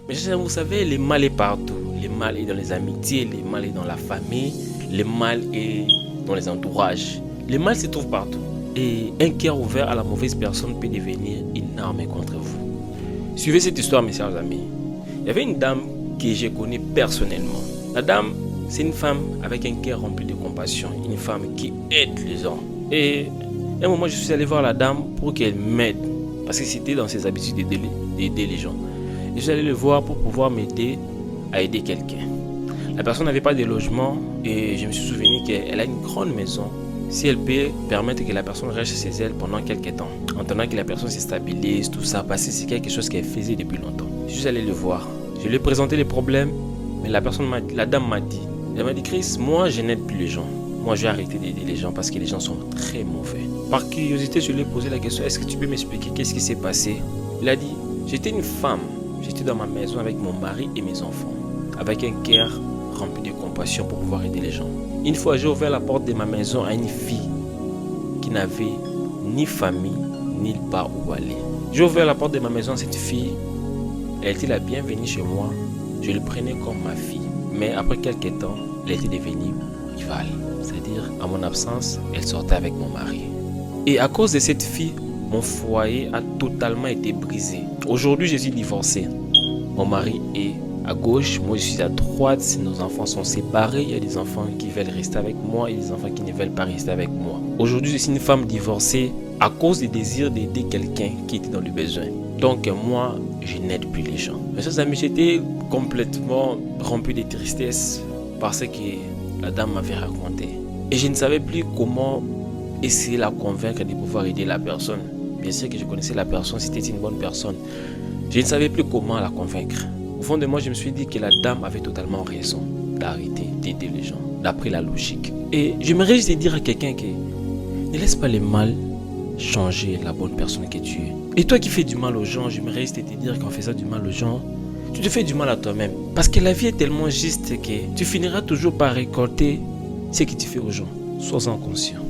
Mais vous savez, le mal est partout. Le mal est dans les amitiés, le mal est dans la famille, le mal est dans les entourages. Le mal se trouve partout. Et un cœur ouvert à la mauvaise personne peut devenir une arme contre vous. Suivez cette histoire, mes chers amis. Il y avait une dame que j'ai connue personnellement. La dame, c'est une femme avec un cœur rempli de compassion, une femme qui aide les gens. Et à un moment, je suis allé voir la dame pour qu'elle m'aide, parce que c'était dans ses habitudes d'aider les gens. Et je suis allé le voir pour pouvoir m'aider à aider quelqu'un. La personne n'avait pas de logement et je me suis souvenu qu'elle a une grande maison. Si elle peut permettre que la personne reste chez elle pendant quelques temps, en attendant que la personne se stabilise, tout ça, parce que c'est quelque chose qu'elle faisait depuis longtemps. Je suis allé le voir. Je lui ai présenté les problèmes, mais la dame m'a dit, Chris, moi je n'aide plus les gens. Moi je vais arrêter d'aider les gens parce que les gens sont très mauvais. Par curiosité, je lui ai posé la question, est-ce que tu peux m'expliquer qu'est-ce qui s'est passé? Il a dit, j'étais une femme, j'étais dans ma maison avec mon mari et mes enfants, avec un cœur rempli de compassion pour pouvoir aider les gens. Une fois, j'ai ouvert la porte de ma maison à une fille qui n'avait ni famille, ni part où aller. J'ai ouvert la porte de ma maison à cette fille. Elle était la bienvenue chez moi. Je le prenais comme ma fille. Mais après quelques temps, elle était devenue rivale. C'est-à-dire, à mon absence, elle sortait avec mon mari. Et à cause de cette fille, mon foyer a totalement été brisé. Aujourd'hui, je suis divorcé. Mon mari est à gauche, moi je suis à droite, nos enfants sont séparés, il y a des enfants qui veulent rester avec moi et des enfants qui ne veulent pas rester avec moi. Aujourd'hui je suis une femme divorcée à cause du désir d'aider quelqu'un qui était dans le besoin. Donc moi, je n'aide plus les gens. Mes chers amis, j'étais complètement rempli de tristesse parce que la dame m'avait raconté. Et je ne savais plus comment essayer de la convaincre de pouvoir aider la personne. Bien sûr que je connaissais la personne, c'était une bonne personne. Je ne savais plus comment la convaincre. Au fond de moi, je me suis dit que la dame avait totalement raison d'arrêter d'aider les gens, d'après la logique. Et j'aimerais juste dire à quelqu'un que ne laisse pas le mal changer la bonne personne que tu es. Et toi qui fais du mal aux gens, j'aimerais juste te dire qu'en faisant du mal aux gens, tu te fais du mal à toi-même. Parce que la vie est tellement juste que tu finiras toujours par récolter ce que tu fais aux gens. Sois-en conscient.